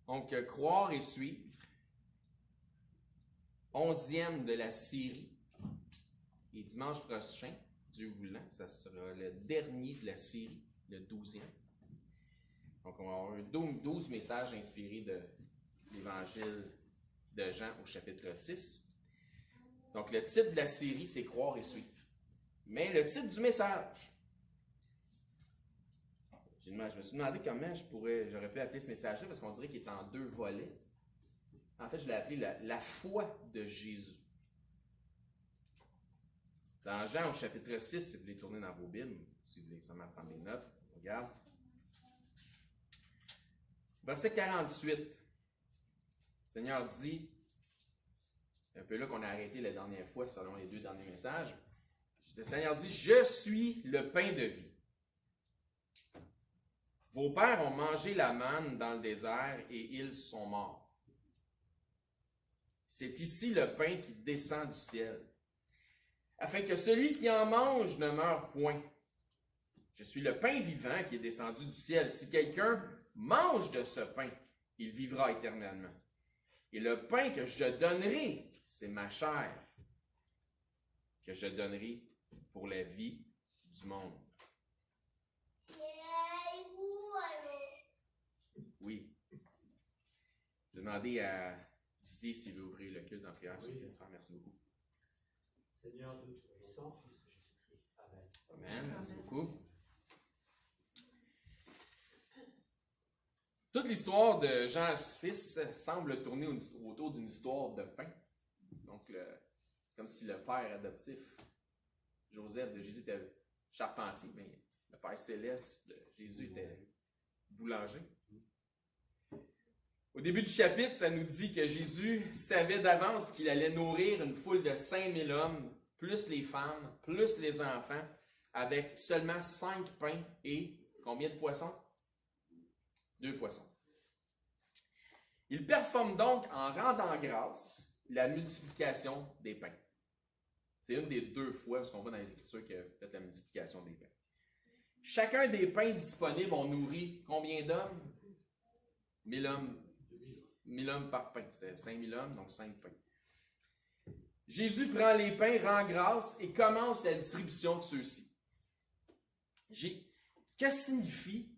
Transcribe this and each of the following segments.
Donc, croire et suivre. 11e de la série. Et dimanche prochain, Dieu voulant, ça sera le dernier de la série, le 12e. Donc, on va avoir 12 messages inspirés de l'Évangile de Jean au chapitre 6. Donc, le titre de la série, c'est Croire et suivre. Mais le titre du message, je me suis demandé comment j'aurais pu appeler ce message-là, parce qu'on dirait qu'il est en 2 volets. En fait, je l'ai appelé la foi de Jésus. Dans Jean au chapitre 6, si vous voulez tourner dans vos Bibles, si vous voulez seulement prendre des notes, on regarde. Verset 48, le Seigneur dit, c'est un peu là qu'on a arrêté la dernière fois selon les 2 derniers messages, le Seigneur dit, « Je suis le pain de vie. Vos pères ont mangé la manne dans le désert et ils sont morts. C'est ici le pain qui descend du ciel, afin que celui qui en mange ne meure point. Je suis le pain vivant qui est descendu du ciel. Si quelqu'un mange de ce pain, il vivra éternellement. Et le pain que je donnerai, c'est ma chair, que je donnerai pour la vie du monde. » Oui. Je vais demander à Didier s'il veut ouvrir le culte en prière. Oui. Merci beaucoup. Seigneur Dieu Tout-Puissant, Fils de Jésus-Christ. Amen. Amen. Merci beaucoup. Toute l'histoire de Jean 6 semble tourner autour d'une histoire de pain. Donc, c'est comme si le père adoptif, Joseph de Jésus, était charpentier, mais le père céleste de Jésus était boulanger. Au début du chapitre, ça nous dit que Jésus savait d'avance qu'il allait nourrir une foule de 5000 hommes, plus les femmes, plus les enfants, avec seulement 5 pains et combien de poissons? 2 poissons. Il performe donc en rendant grâce la multiplication des pains. C'est une des 2 fois, parce qu'on voit dans les Écritures qu'il a fait la multiplication des pains. Chacun des pains disponibles ont nourri combien d'hommes? 1000 hommes. 1000 hommes par pain. C'était 5000 hommes, donc 5 pains. Jésus prend les pains, rend grâce et commence la distribution de ceux-ci. Que signifie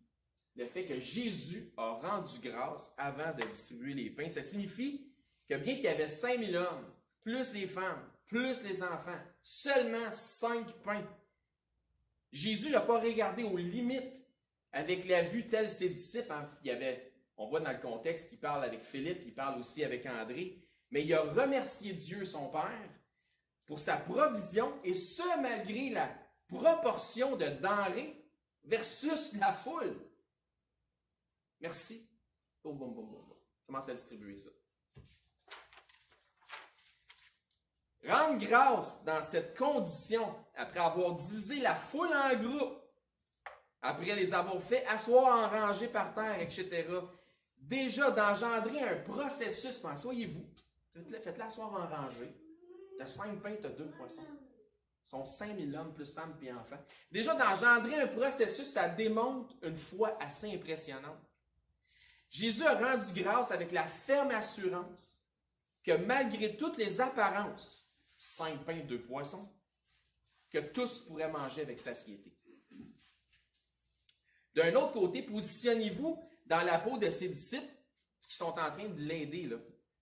le fait que Jésus a rendu grâce avant de distribuer les pains? Ça signifie que bien qu'il y avait 5000 hommes, plus les femmes, plus les enfants, seulement 5 pains, Jésus n'a pas regardé aux limites avec la vue telle ses disciples. On voit dans le contexte qu'il parle avec Philippe, il parle aussi avec André, mais il a remercié Dieu, son Père, pour sa provision, et ce, malgré la proportion de denrées versus la foule. Merci. Boum, boum, boum, boum. Commence à distribuer ça. Rendre grâce dans cette condition, après avoir divisé la foule en groupes, après les avoir fait asseoir en rangée par terre, etc., déjà d'engendrer un processus, soyez-vous, faites-le asseoir en rangée, tu as 5 pains, tu as 2 poissons. Ce sont 5000 hommes, plus femmes et enfants. Déjà d'engendrer un processus, ça démontre une foi assez impressionnante. Jésus a rendu grâce avec la ferme assurance que malgré toutes les apparences, 5 pains, 2 poissons, que tous pourraient manger avec satiété. D'un autre côté, positionnez-vous dans la peau de ses disciples qui sont en train de l'aider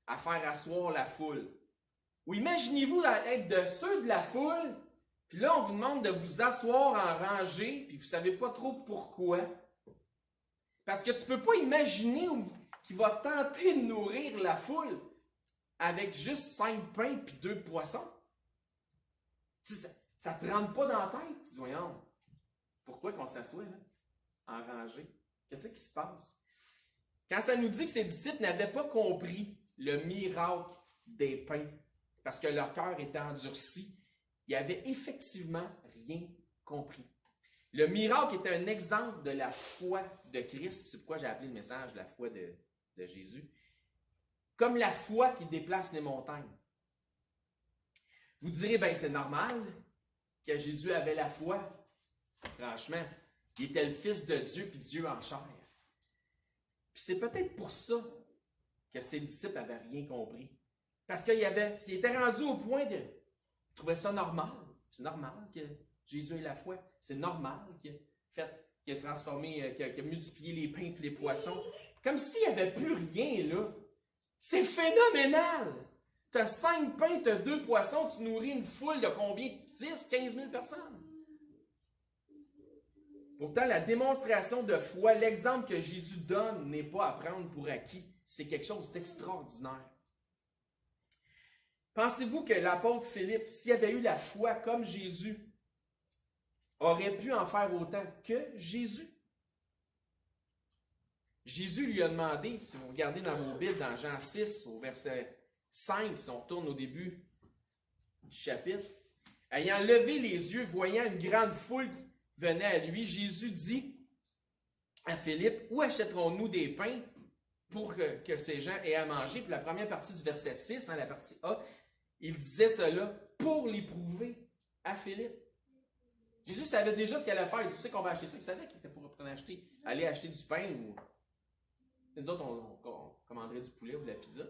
à faire asseoir la foule. Ou imaginez-vous être de ceux de la foule, puis là, on vous demande de vous asseoir en rangée, puis vous ne savez pas trop pourquoi. Parce que tu ne peux pas imaginer qu'il va tenter de nourrir la foule avec juste 5 pains et 2 poissons. Ça ne te rentre pas dans la tête. Tu dis, voyons, pourquoi qu'on s'assoit en rangée? Qu'est-ce qui se passe? Quand ça nous dit que ses disciples n'avaient pas compris le miracle des pains, parce que leur cœur était endurci, ils n'avaient effectivement rien compris. Le miracle était un exemple de la foi de Christ. C'est pourquoi j'ai appelé le message la foi de Jésus. Comme la foi qui déplace les montagnes. Vous direz, ben c'est normal que Jésus avait la foi. Franchement, il était le Fils de Dieu, puis Dieu en chair. Puis c'est peut-être pour ça que ses disciples n'avaient rien compris. Parce qu'il était rendu au point de trouver ça normal. C'est normal que Jésus ait la foi. C'est normal qu'il a transformé, qu'il a multiplié les pains et les poissons. Comme s'il n'y avait plus rien là. C'est phénoménal! Tu as 5 pains, tu as 2 poissons, tu nourris une foule de combien? 10, 15 000 personnes. Pourtant, la démonstration de foi, l'exemple que Jésus donne n'est pas à prendre pour acquis. C'est quelque chose d'extraordinaire. Pensez-vous que l'apôtre Philippe, s'il avait eu la foi comme Jésus, aurait pu en faire autant que Jésus? Jésus lui a demandé, si vous regardez dans vos Bibles, dans Jean 6, au verset 5, si on retourne au début du chapitre, ayant levé les yeux, voyant une grande foule qui venait à lui, Jésus dit à Philippe, où achèterons-nous des pains pour que ces gens aient à manger? Puis la première partie du verset 6, la partie A, il disait cela pour l'éprouver à Philippe. Jésus savait déjà ce qu'il allait faire. Il sait qu'on va acheter ça. Il savait qu'il était pour aller acheter du pain ou... Nous autres, on commanderait du poulet ou de la pizza.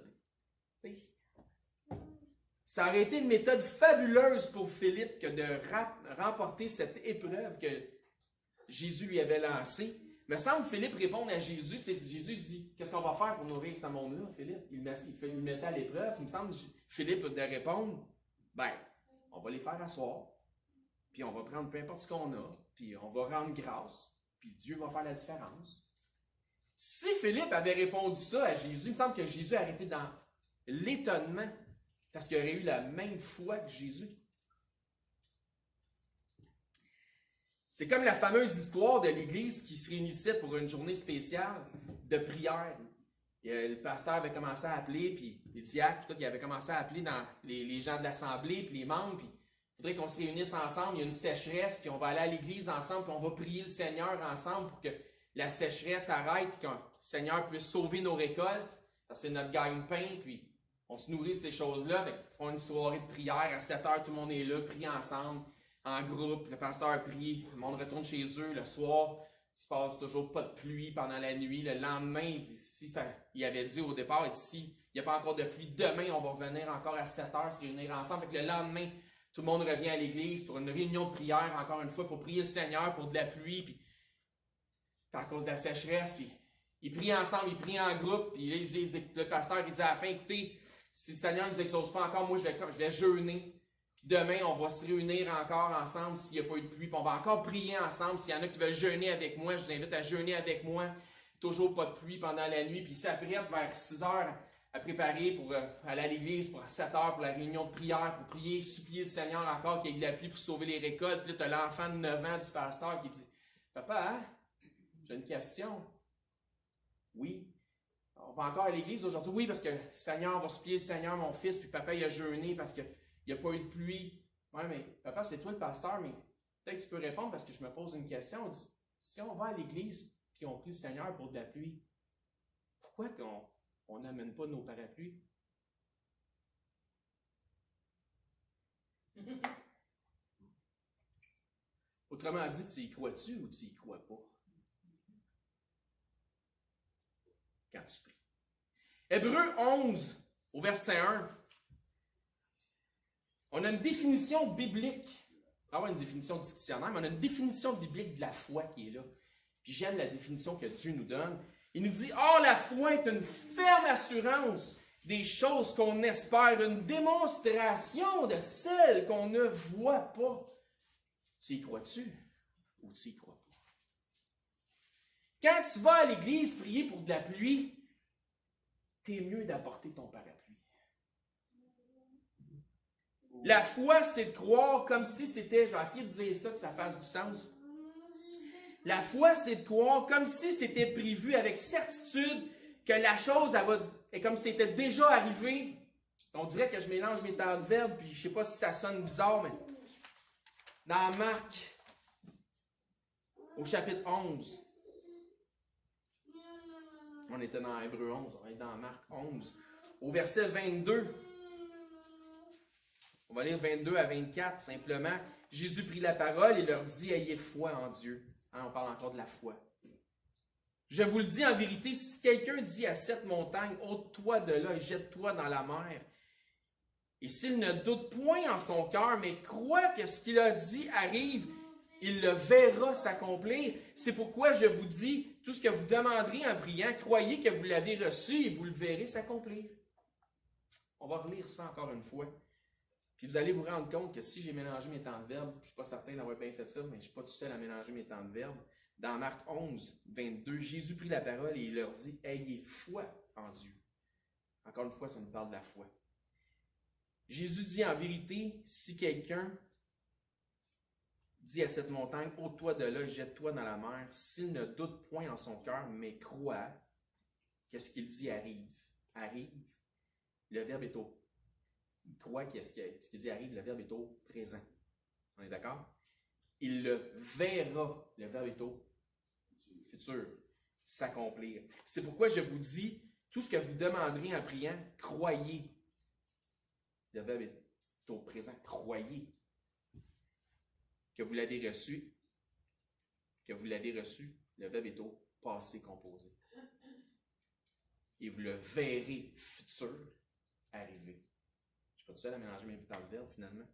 Ça aurait été une méthode fabuleuse pour Philippe que de remporter cette épreuve que Jésus lui avait lancée. Il me semble que Philippe répond à Jésus. Jésus dit, qu'est-ce qu'on va faire pour nourrir ce monde-là, Philippe? Il le mettait à l'épreuve. Il me semble que Philippe de répondre, on va les faire asseoir, puis on va prendre peu importe ce qu'on a, puis on va rendre grâce, puis Dieu va faire la différence. Si Philippe avait répondu ça à Jésus, il me semble que Jésus a arrêté dans l'étonnement, parce qu'il aurait eu la même foi que Jésus. C'est comme la fameuse histoire de l'Église qui se réunissait pour une journée spéciale de prière. Et le pasteur avait commencé à appeler, puis les diacres, puis tout, il avait commencé à appeler dans les gens de l'Assemblée, puis les membres, puis il faudrait qu'on se réunisse ensemble, il y a une sécheresse, puis on va aller à l'Église ensemble, puis on va prier le Seigneur ensemble pour que la sécheresse arrête, puis que le Seigneur puisse sauver nos récoltes, parce que c'est notre gagne-pain, puis on se nourrit de ces choses-là. Ils font une soirée de prière, à 7 heures, tout le monde est là, prie ensemble, en groupe, le pasteur prie, le monde retourne chez eux, le soir, il se passe toujours pas de pluie pendant la nuit, le lendemain, il avait dit au départ, il dit, si il n'y a pas encore de pluie, demain on va revenir encore à 7 heures, se réunir ensemble. Fait que le lendemain, tout le monde revient à l'église pour une réunion de prière, encore une fois, pour prier le Seigneur pour de la pluie, puis à cause de la sécheresse, puis ils prient ensemble, ils prient en groupe, puis là, le pasteur il dit à la fin, écoutez, si le Seigneur ne nous exauce pas encore, moi je vais jeûner, puis demain on va se réunir encore ensemble s'il n'y a pas eu de pluie, puis on va encore prier ensemble. S'il y en a qui veulent jeûner avec moi, je vous invite à jeûner avec moi, toujours pas de pluie pendant la nuit, puis ils s'apprêtent vers 6 heures à préparer pour aller à l'église pour 7 heures pour la réunion de prière, pour prier, supplier le Seigneur encore qu'il y ait de la pluie pour sauver les récoltes. Puis là, tu as l'enfant de 9 ans du pasteur qui dit, papa, j'ai une question. Oui. On va encore à l'église aujourd'hui? Oui, parce que le Seigneur va supplier le Seigneur, mon fils, puis papa, il a jeûné parce qu'il n'y a pas eu de pluie. Oui, mais papa, c'est toi le pasteur, mais peut-être que tu peux répondre parce que je me pose une question. Si on va à l'église puis on prie le Seigneur pour de la pluie, pourquoi on n'amène pas nos parapluies? Autrement dit, tu y crois-tu ou tu y crois pas? Quand tu pries. Hébreux 11, au verset 1. On a une définition biblique. On va avoir une définition dictionnaire, mais on a une définition biblique de la foi qui est là. Puis j'aime la définition que Dieu nous donne. Il nous dit, « la foi est une ferme assurance des choses qu'on espère, une démonstration de celles qu'on ne voit pas. » Tu y crois-tu ou tu y crois pas? Quand tu vas à l'église prier pour de la pluie, t'es mieux d'apporter ton parapluie. La foi, c'est de croire comme si c'était, je vais essayer de dire ça, que ça fasse du sens. La foi, c'est de croire comme si c'était prévu avec certitude que la chose, est comme si c'était déjà arrivé. On dirait que je mélange mes temps de verbe, puis je ne sais pas si ça sonne bizarre, mais dans Marc, au chapitre 11, on était dans Hébreux 11, on est dans Marc 11, au verset 22. On va lire 22 à 24, simplement. Jésus prit la parole et leur dit, ayez foi en Dieu. On parle encore de la foi. Je vous le dis en vérité, si quelqu'un dit à cette montagne, ôte-toi de là et jette-toi dans la mer, et s'il ne doute point en son cœur, mais croit que ce qu'il a dit arrive, il le verra s'accomplir. C'est pourquoi je vous dis, tout ce que vous demanderez en priant, croyez que vous l'avez reçu et vous le verrez s'accomplir. On va relire ça encore une fois. Puis vous allez vous rendre compte que si j'ai mélangé mes temps de verbe, je ne suis pas certain d'avoir bien fait ça, mais je ne suis pas tout seul à mélanger mes temps de verbe. Dans Marc 11, 22, Jésus prit la parole et il leur dit « Ayez foi en Dieu ». Encore une fois, ça nous parle de la foi. Jésus dit en vérité, si quelqu'un dit à cette montagne, ôte-toi de là et jette-toi dans la mer, s'il ne doute point en son cœur, mais croit que ce qu'il dit arrive. Arrive. Le verbe est au. Il croit que ce qu'il dit arrive, le verbe est au présent. On est d'accord? Il le verra. Le verbe est au futur. S'accomplir. C'est pourquoi je vous dis, tout ce que vous demanderez en priant, croyez. Le verbe est au présent. Croyez que vous l'avez reçu. Que vous l'avez reçu. Le verbe est au passé composé. Et vous le verrez futur arriver. Je ne suis pas tout seul à mélanger mes temps de verbe finalement.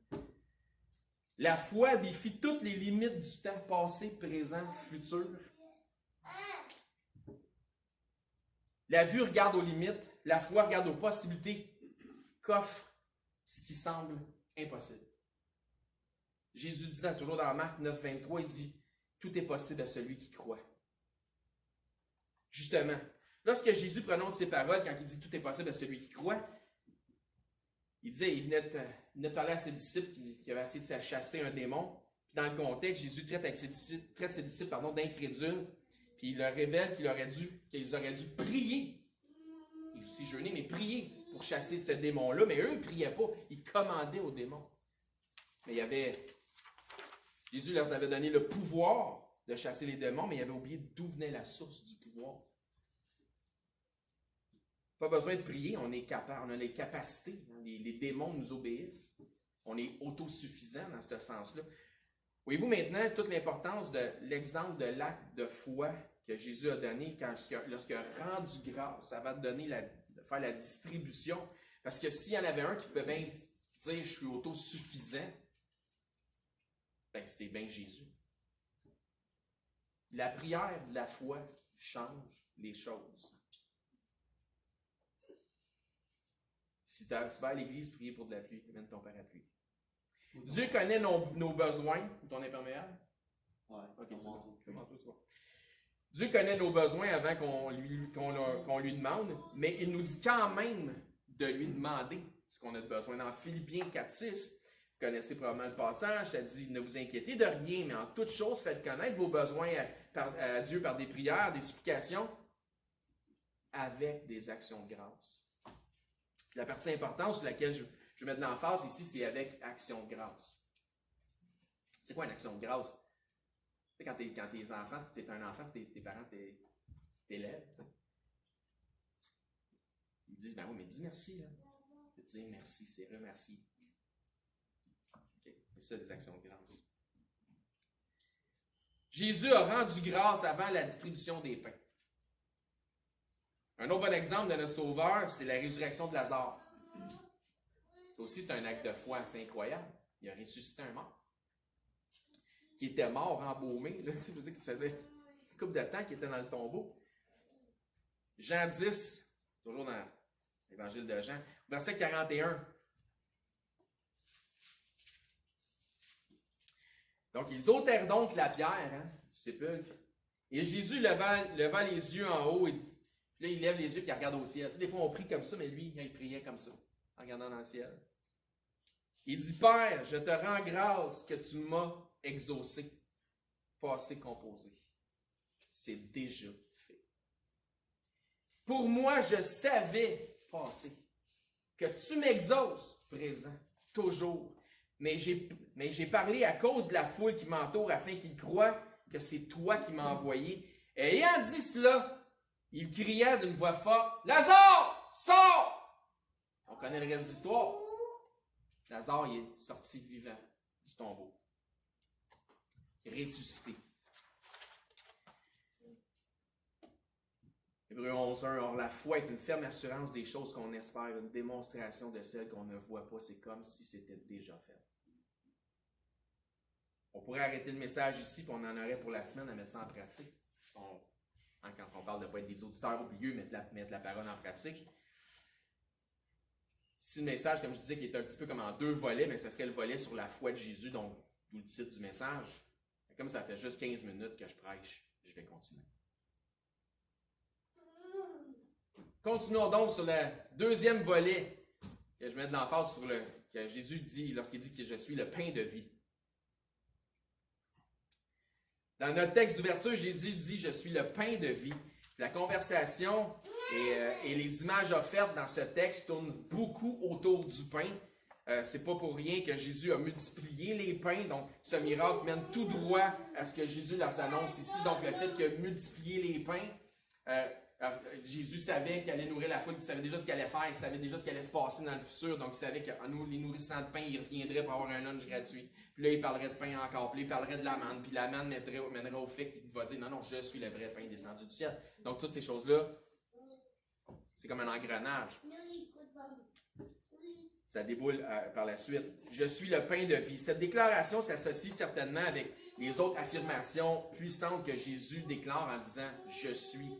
La foi défie toutes les limites du temps passé, présent, futur. La vue regarde aux limites. La foi regarde aux possibilités qu'offre ce qui semble impossible. Jésus dit toujours dans Marc 9, 23, il dit « Tout est possible à celui qui croit ». Justement, lorsque Jésus prononce ces paroles, quand il dit « Tout est possible à celui qui croit », il venait de parler à ses disciples qui avaient essayé de chasser un démon. Puis dans le contexte, Jésus traite ses disciples d'incrédules, puis il leur révèle qu'ils auraient dû prier, et aussi jeûner, mais prier pour chasser ce démon-là. Mais eux, ils ne priaient pas, ils commandaient au démon. Mais Jésus leur avait donné le pouvoir de chasser les démons, mais il avait oublié d'où venait la source du pouvoir. Pas besoin de prier, on est capable, on a les capacités. Les démons nous obéissent. On est autosuffisant dans ce sens-là. Voyez-vous maintenant toute l'importance de l'exemple de l'acte de foi que Jésus a donné lorsqu'il a rendu grâce avant de faire la distribution. Parce que s'il y en avait un qui pouvait bien dire « je suis autosuffisant », ben c'était bien Jésus. La prière de la foi change les choses. Si tu vas à l'église, prier pour de la pluie, amène ton parapluie. Dieu connaît nos besoins. Ton imperméable? Ouais. Ok, Dieu connaît nos besoins avant qu'on lui demande, mais il nous dit quand même de lui demander ce qu'on a de besoin. Dans Philippiens 4,6, vous connaissez probablement le passage, ça dit « Ne vous inquiétez de rien, mais en toute chose, faites connaître vos besoins à Dieu par des prières, des supplications, avec des actions de grâce. » La partie importante sur laquelle je vais mettre l'emphase ici, c'est avec action de grâce. C'est quoi une action de grâce? Tu sais, quand t'es enfant, t'es un enfant, tes parents t'élèvent. Ils disent, ben oui, mais dis merci. Là. Dire merci, c'est remercier. Okay. C'est ça, des actions de grâce. Jésus a rendu grâce avant la distribution des pains. Un autre bon exemple de notre Sauveur, c'est la résurrection de Lazare. Ça aussi, c'est un acte de foi assez incroyable. Il a ressuscité un mort. Qui était mort, embaumé. Là, je veux dire qu'il faisait une couple de temps qu'il était dans le tombeau. Jean 10, toujours dans l'Évangile de Jean, verset 41. Donc, ils ôtèrent donc la pierre du sépulcre. Et Jésus levant les yeux en haut, là, il lève les yeux et il regarde au ciel. Tu sais, des fois, on prie comme ça, mais lui, il priait comme ça, en regardant dans le ciel. Il dit, Père, je te rends grâce que tu m'as exaucé, passé composé. C'est déjà fait. Pour moi, je savais, passé, que tu m'exauces, présent, toujours. Mais j'ai parlé à cause de la foule qui m'entoure afin qu'ils croient que c'est toi qui m'as envoyé. Et ayant dit cela, il cria d'une voix forte, « Lazare, sors! » On connaît le reste de l'histoire. Lazare il est sorti vivant du tombeau. Ressuscité. Hébreux 11.1, or la foi est une ferme assurance des choses qu'on espère, une démonstration de celles qu'on ne voit pas. C'est comme si c'était déjà fait. On pourrait arrêter le message ici, puis on en aurait pour la semaine à mettre ça en pratique. Quand on parle de ne pas être des auditeurs oublieux, mettre la parole en pratique. Si le message, comme je disais, qui est un petit peu comme en 2 volets, mais ce serait le volet sur la foi de Jésus, donc d'où le titre du message. Comme ça fait juste 15 minutes que je prêche, je vais continuer. Continuons donc sur le 2e volet que je mets de l'emphase sur que Jésus dit lorsqu'il dit que je suis le pain de vie. Dans notre texte d'ouverture, Jésus dit « Je suis le pain de vie ». La conversation et les images offertes dans ce texte tournent beaucoup autour du pain. C'est pas pour rien que Jésus a multiplié les pains. Donc, ce miracle mène tout droit à ce que Jésus leur annonce ici. Donc, le fait qu'il a multiplié les pains, Jésus savait qu'il allait nourrir la foule, il savait déjà ce qu'il allait faire, il savait déjà ce qui allait se passer dans le futur. Donc, il savait qu'en nous, les nourrissant de pain, il reviendrait pour avoir un lunch gratuit. Puis là, il parlerait de pain encore, puis il parlerait de la manne, puis la manne mènerait au fait qu'il va dire non, je suis le vrai pain descendu du ciel. Donc, toutes ces choses-là, c'est comme un engrenage. Ça déboule par la suite. Je suis le pain de vie. Cette déclaration s'associe certainement avec les autres affirmations puissantes que Jésus déclare en disant je suis.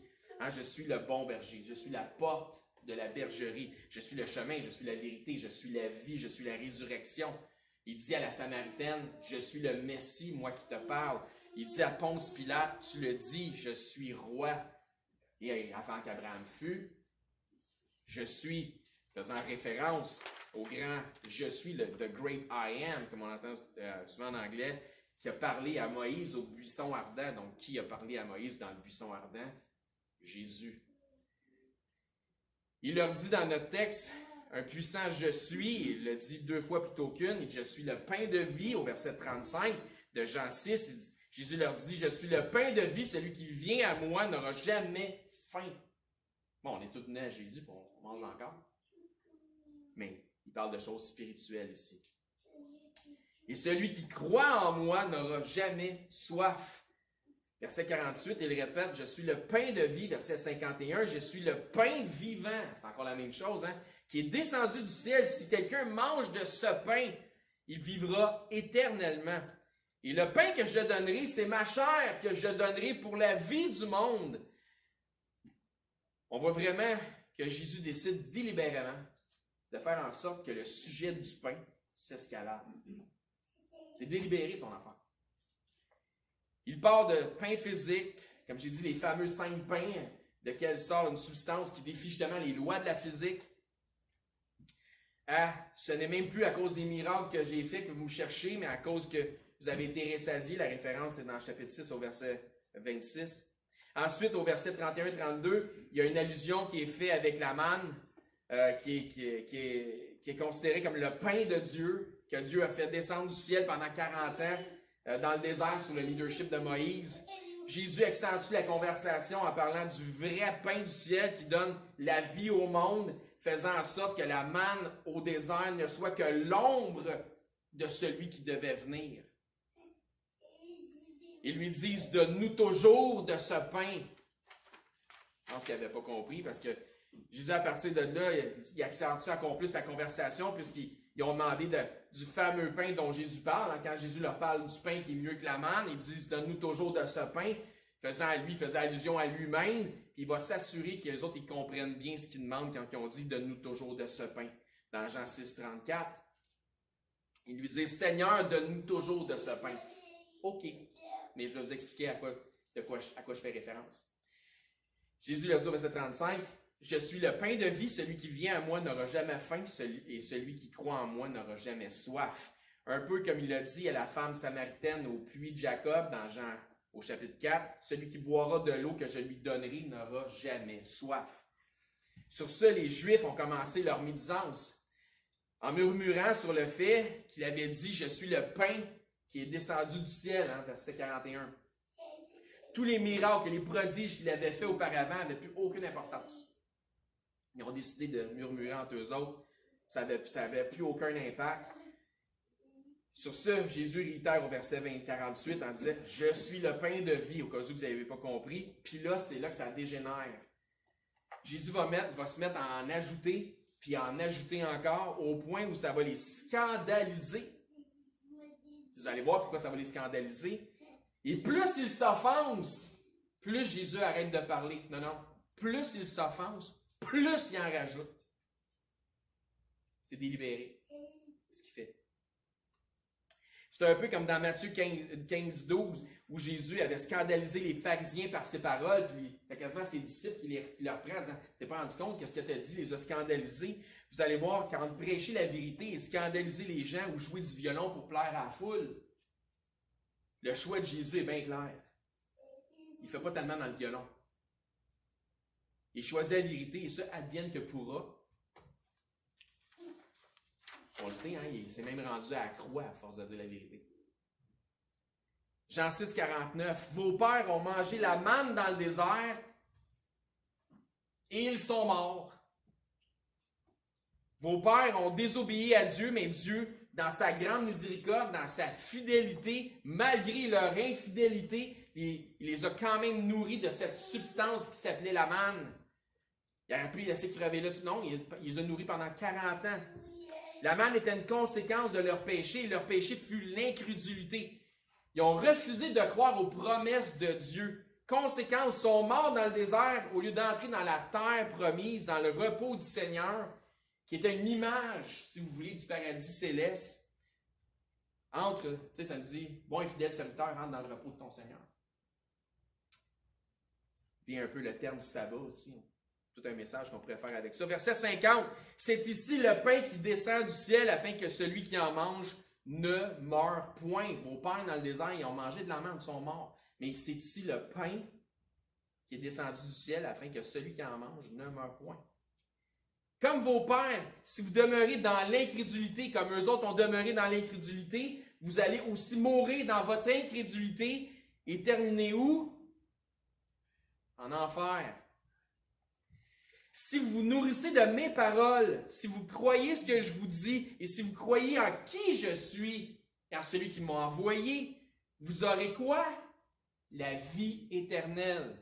Je suis le bon berger. Je suis la porte de la bergerie. Je suis le chemin. Je suis la vérité. Je suis la vie. Je suis la résurrection. Il dit à la Samaritaine, je suis le Messie, moi qui te parle. Il dit à Ponce Pilate, tu le dis, je suis roi. Et avant qu'Abraham fût, je suis, faisant référence au grand je suis, the great I am, comme on entend souvent en anglais, qui a parlé à Moïse au buisson ardent. Donc, qui a parlé à Moïse dans le buisson ardent? Jésus. Il leur dit dans notre texte, un puissant je suis, il le dit 2 fois plutôt qu'une, il dit, je suis le pain de vie, au verset 35 de Jean 6, Jésus leur dit, je suis le pain de vie, celui qui vient à moi n'aura jamais faim. Bon, on est tous nés à Jésus, puis on mange encore. Mais il parle de choses spirituelles ici. Et celui qui croit en moi n'aura jamais soif. Verset 48, il répète, je suis le pain de vie. Verset 51, je suis le pain vivant. C'est encore la même chose, qui est descendu du ciel. Si quelqu'un mange de ce pain, il vivra éternellement. Et le pain que je donnerai, c'est ma chair que je donnerai pour la vie du monde. On voit vraiment que Jésus décide délibérément de faire en sorte que le sujet du pain s'escalade. C'est délibéré son affaire. Il part de pain physique, comme j'ai dit, les fameux 5 pains, de quelle sort une substance qui défie justement les lois de la physique. Ce n'est même plus à cause des miracles que j'ai faits que vous cherchez, mais à cause que vous avez été rassasiés. La référence est dans le chapitre 6 au verset 26. Ensuite, au verset 31-32, il y a une allusion qui est faite avec la manne, qui est considérée comme le pain de Dieu, que Dieu a fait descendre du ciel pendant 40 ans dans le désert sous le leadership de Moïse. Jésus accentue la conversation en parlant du vrai pain du ciel qui donne la vie au monde, faisant en sorte que la manne au désert ne soit que l'ombre de celui qui devait venir. Ils lui disent, donne-nous toujours de ce pain. Je pense qu'ils n'avaient pas compris parce que Jésus, à partir de là, il accentue encore plus la conversation puisqu'ils ont demandé du fameux pain dont Jésus parle. Quand Jésus leur parle du pain qui est mieux que la manne, ils disent, donne-nous toujours de ce pain, faisant allusion à lui-même. Puis il va s'assurer que les autres ils comprennent bien ce qu'ils demandent quand ils ont dit, donne-nous toujours de ce pain. Dans Jean 6, 34, ils lui disent, Seigneur, donne-nous toujours de ce pain. OK. Mais je vais vous expliquer à quoi je fais référence. Jésus leur dit au verset 35, je suis le pain de vie, celui qui vient à moi n'aura jamais faim, et celui qui croit en moi n'aura jamais soif. Un peu comme il l'a dit à la femme samaritaine au puits de Jacob dans Jean au chapitre 4, celui qui boira de l'eau que je lui donnerai n'aura jamais soif. Sur ce, les Juifs ont commencé leur médisance en murmurant sur le fait qu'il avait dit, je suis le pain qui est descendu du ciel, verset 41. Tous les miracles et les prodiges qu'il avait fait auparavant n'avaient plus aucune importance. Ils ont décidé de murmurer entre eux autres. Ça n'avait plus aucun impact. Sur ce, Jésus réitère au verset 48 en disant « Je suis le pain de vie », au cas où vous n'avez pas compris. Puis là, c'est là que ça dégénère. Jésus va se mettre à en ajouter, puis à en ajouter encore, au point où ça va les scandaliser. Vous allez voir pourquoi ça va les scandaliser. Et plus ils s'offensent, plus Jésus arrête de parler. Non, non. Plus ils s'offensent, plus il en rajoute. C'est délibéré, ce qu'il fait. C'est un peu comme dans Matthieu 15-12, où Jésus avait scandalisé les pharisiens par ses paroles, puis il y a quasiment ses disciples qui leur prennent en disant « T'es pas rendu compte que ce que tu as dit les a scandalisés? » Vous allez voir, quand prêcher la vérité et scandaliser les gens ou jouer du violon pour plaire à la foule, le choix de Jésus est bien clair. Il ne fait pas tellement dans le violon. Il choisit la vérité et ça advienne que pourra. On le sait, hein, il s'est même rendu à la croix à force de dire la vérité. Jean 6, 49. Vos pères ont mangé la manne dans le désert et ils sont morts. Vos pères ont désobéi à Dieu, mais Dieu, dans sa grande miséricorde, dans sa fidélité, malgré leur infidélité, il les a quand même nourris de cette substance qui s'appelait la manne. Il aurait pu les laisser crever là. Non, il les a nourris pendant 40 ans. La manne était une conséquence de leur péché, et leur péché fut l'incrédulité. Ils ont refusé de croire aux promesses de Dieu. Conséquence, ils sont morts dans le désert au lieu d'entrer dans la terre promise, dans le repos du Seigneur, qui était une image, si vous voulez, du paradis céleste. Entre, tu sais, ça nous dit, bon et fidèle serviteur, rentre dans le repos de ton Seigneur. Puis un peu le terme sabbat aussi. Tout un message qu'on pourrait faire avec ça. Verset 50. C'est ici le pain qui descend du ciel afin que celui qui en mange ne meure point. Vos pères dans le désert, ils ont mangé de la manne, ils sont morts. Mais c'est ici le pain qui est descendu du ciel afin que celui qui en mange ne meure point. Comme vos pères, si vous demeurez dans l'incrédulité, comme eux autres ont demeuré dans l'incrédulité, vous allez aussi mourir dans votre incrédulité et terminer où? En enfer. Si vous vous nourrissez de mes paroles, si vous croyez ce que je vous dis, et si vous croyez en qui je suis, et en celui qui m'a envoyé, vous aurez quoi? La vie éternelle.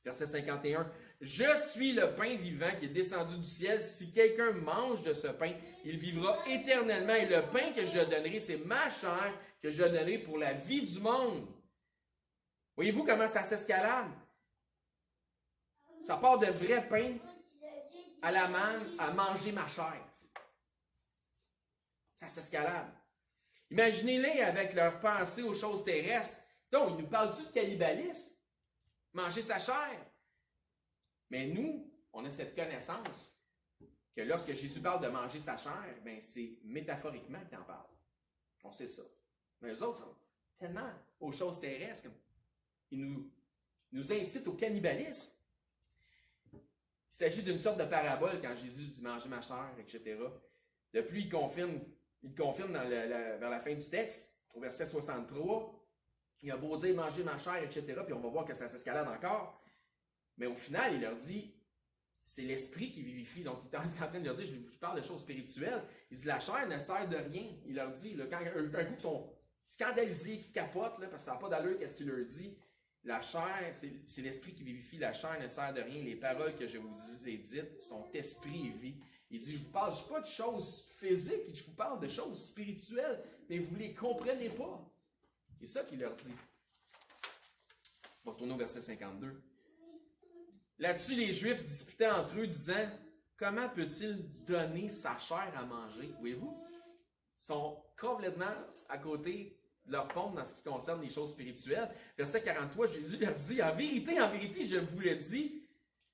Verset 51. Je suis le pain vivant qui est descendu du ciel. Si quelqu'un mange de ce pain, il vivra éternellement. Et le pain que je donnerai, c'est ma chair que je donnerai pour la vie du monde. Voyez-vous comment ça s'escalade? Ça part de vrai pain à la manne à manger ma chair. Ça s'escalade. Imaginez-les avec leur pensée aux choses terrestres. Donc, ils nous parlent-tu de cannibalisme? Manger sa chair? Mais nous, on a cette connaissance que lorsque Jésus parle de manger sa chair, ben c'est métaphoriquement qu'il en parle. On sait ça. Mais eux autres sont tellement aux choses terrestres. Ils nous incitent au cannibalisme. Il s'agit d'une sorte de parabole quand Jésus dit « manger ma chair », etc. De plus, il confirme vers la fin du texte, au verset 63, il a beau dire « manger ma chair », etc., puis on va voir que ça s'escalade encore. Mais au final, il leur dit « c'est l'esprit qui vivifie ». Donc, il est en train de leur dire « je parle de choses spirituelles ». Il dit « la chair ne sert de rien ». Il leur dit, là, quand un coup, ils sont scandalisés, qui capotent, là, parce que ça n'a pas d'allure, qu'est-ce qu'il leur dit? La chair, c'est l'esprit qui vivifie, la chair ne sert de rien. Les paroles que je vous ai dites sont esprit et vie. Il dit, je ne vous parle pas de choses physiques, je vous parle de choses spirituelles, mais vous ne les comprenez pas. C'est ça qu'il leur dit. On va retourner au verset 52. Là-dessus, les Juifs disputaient entre eux, disant, comment peut-il donner sa chair à manger? Voyez-vous? Ils sont complètement à côté de leur pompe dans ce qui concerne les choses spirituelles. Verset 43, Jésus leur dit, en vérité, je vous le dis,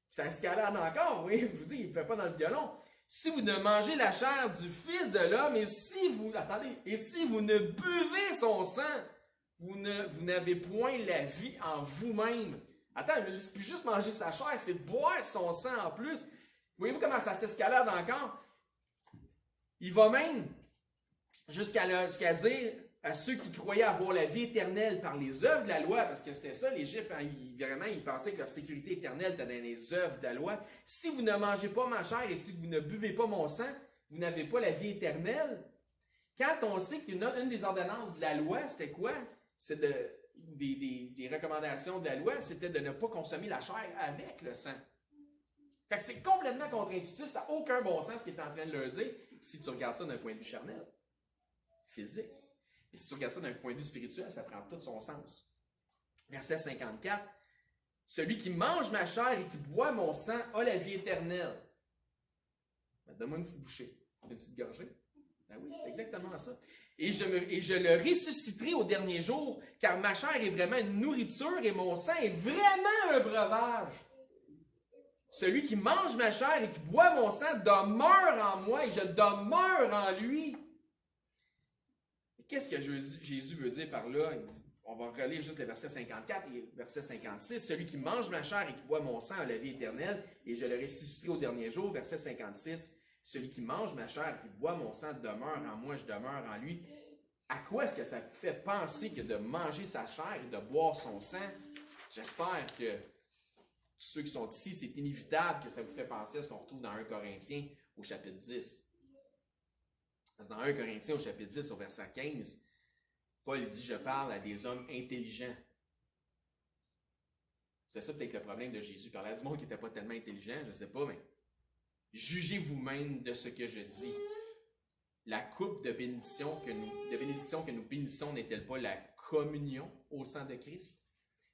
ça escalade encore, oui, je vous dis, il ne fait pas dans le violon. Si vous ne mangez la chair du Fils de l'homme, et si vous ne buvez son sang, vous n'avez point la vie en vous-même. Attends, c'est plus juste manger sa chair, c'est boire son sang en plus. Voyez-vous comment ça s'escalade encore? Il va même jusqu'à dire à ceux qui croyaient avoir la vie éternelle par les œuvres de la loi, parce que c'était ça, les Juifs, hein, ils pensaient que leur sécurité éternelle était dans les œuvres de la loi. Si vous ne mangez pas ma chair et si vous ne buvez pas mon sang, vous n'avez pas la vie éternelle. Quand on sait qu'une des ordonnances de la loi, c'était quoi? C'est des recommandations de la loi, c'était de ne pas consommer la chair avec le sang. Fait que c'est complètement contre-intuitif, ça n'a aucun bon sens ce qu'il est en train de leur dire si tu regardes ça d'un point de vue charnel, physique. Et si tu regardes ça d'un point de vue spirituel, ça prend tout son sens. Verset 54. Celui qui mange ma chair et qui boit mon sang a la vie éternelle. Ben, donne-moi une petite bouchée, une petite gorgée. Ben oui, c'est exactement ça. Et je le ressusciterai au dernier jour, car ma chair est vraiment une nourriture et mon sang est vraiment un breuvage. Celui qui mange ma chair et qui boit mon sang demeure en moi et je demeure en lui. Qu'est-ce que Jésus veut dire par là? Il dit, on va relire juste le verset 54 et le verset 56. Celui qui mange ma chair et qui boit mon sang a la vie éternelle et je le ressusciterai au dernier jour. Verset 56. Celui qui mange ma chair et qui boit mon sang demeure en moi, je demeure en lui. À quoi est-ce que ça fait penser que de manger sa chair et de boire son sang? J'espère que tous ceux qui sont ici, c'est inévitable que ça vous fait penser à ce qu'on retrouve dans 1 Corinthiens au chapitre 10. Parce que dans 1 Corinthiens au chapitre 10, au verset 15, Paul dit « Je parle à des hommes intelligents ». C'est ça peut-être le problème de Jésus. Il parlait à du monde qui n'était pas tellement intelligent, je ne sais pas, mais jugez vous-même de ce que je dis. La coupe de bénédiction que nous bénissons n'est-elle pas la communion au sang de Christ?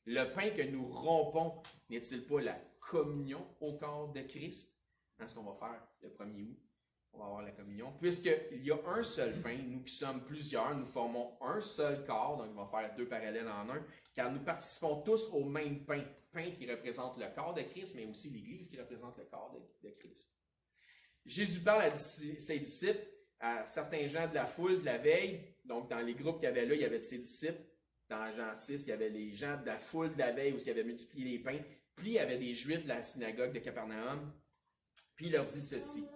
Le pain que nous rompons n'est-il pas la communion au corps de Christ? C'est ce qu'on va faire le 1er août. On va avoir la communion. Puisqu'il y a un seul pain, nous qui sommes plusieurs, nous formons un seul corps, donc on va faire 2 parallèles en un, car nous participons tous au même pain. Pain qui représente le corps de Christ, mais aussi l'Église qui représente le corps de Christ. Jésus parle à ses disciples, à certains gens de la foule de la veille. Donc, dans les groupes qu'il y avait là, il y avait de ses disciples. Dans Jean 6, il y avait les gens de la foule de la veille où il avait multiplié les pains. Puis, il y avait des Juifs de la synagogue de Capernaum. Puis, il leur dit ceci.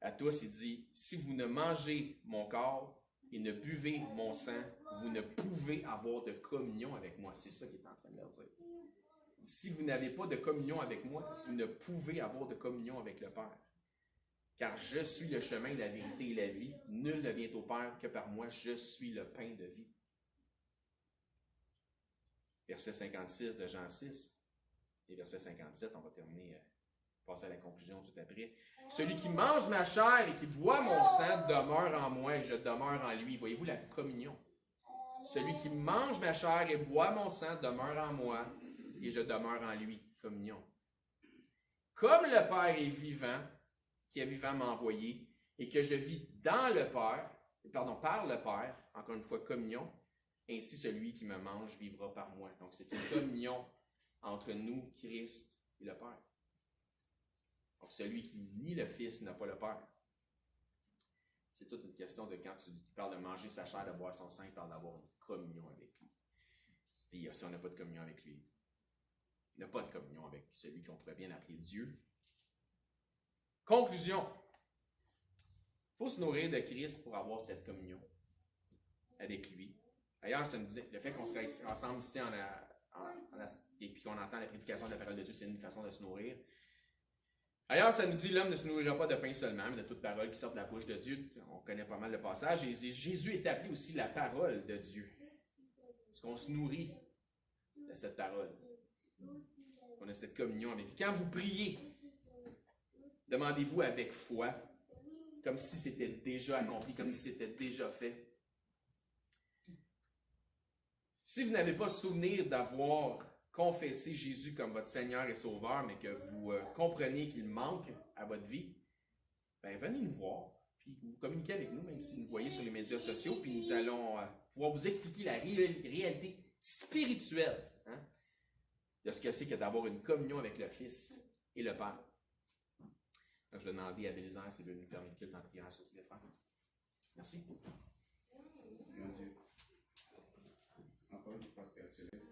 À tous, il dit, si vous ne mangez mon corps et ne buvez mon sang, vous ne pouvez avoir de communion avec moi. C'est ça qu'il est en train de leur dire. Si vous n'avez pas de communion avec moi, vous ne pouvez avoir de communion avec le Père. Car je suis le chemin, la vérité et la vie. Nul ne vient au Père que par moi. Je suis le pain de vie. Verset 56 de Jean 6 et verset 57, on va terminer, passer à la conclusion tout après. Celui qui mange ma chair et qui boit mon sang demeure en moi et je demeure en lui. Voyez-vous la communion? Celui qui mange ma chair et boit mon sang demeure en moi et je demeure en lui. Communion. Comme le Père est vivant, qui est vivant m'a envoyé, et que je vis dans le Père, par le Père, encore une fois, communion, ainsi celui qui me mange vivra par moi. Donc c'est une communion entre nous, Christ et le Père. Donc celui qui nie le Fils n'a pas le Père. C'est toute une question de quand tu parles de manger sa chair, de boire son sang, il parle d'avoir une communion avec lui. Puis si on n'a pas de communion avec lui, il n'a pas de communion avec celui qu'on pourrait bien appeler Dieu. Conclusion. Il faut se nourrir de Christ pour avoir cette communion avec lui. D'ailleurs, le fait qu'on serait ensemble ici et puis qu'on entend la prédication de la parole de Dieu, c'est une façon de se nourrir. D'ailleurs, ça nous dit l'homme ne se nourrira pas de pain seulement, mais de toute parole qui sort de la bouche de Dieu. On connaît pas mal le passage. Et Jésus est appelé aussi la parole de Dieu. Est-ce qu'on se nourrit de cette parole? On a cette communion avec lui. Quand vous priez, demandez-vous avec foi, comme si c'était déjà accompli, comme si c'était déjà fait. Si vous n'avez pas souvenir d'avoir confessé Jésus comme votre Seigneur et Sauveur, mais que vous comprenez qu'il manque à votre vie, ben venez nous voir, puis vous communiquez avec nous, même si vous nous voyez sur les médias sociaux, puis nous allons pouvoir vous expliquer la réalité spirituelle de ce que c'est que d'avoir une communion avec le Fils et le Père. Donc, je vais demander à Bélisaire s'il veut nous fermer le culte en prière, s'il vous plaît, frère. Merci. Mon Dieu. Encore une fois, Père Céleste,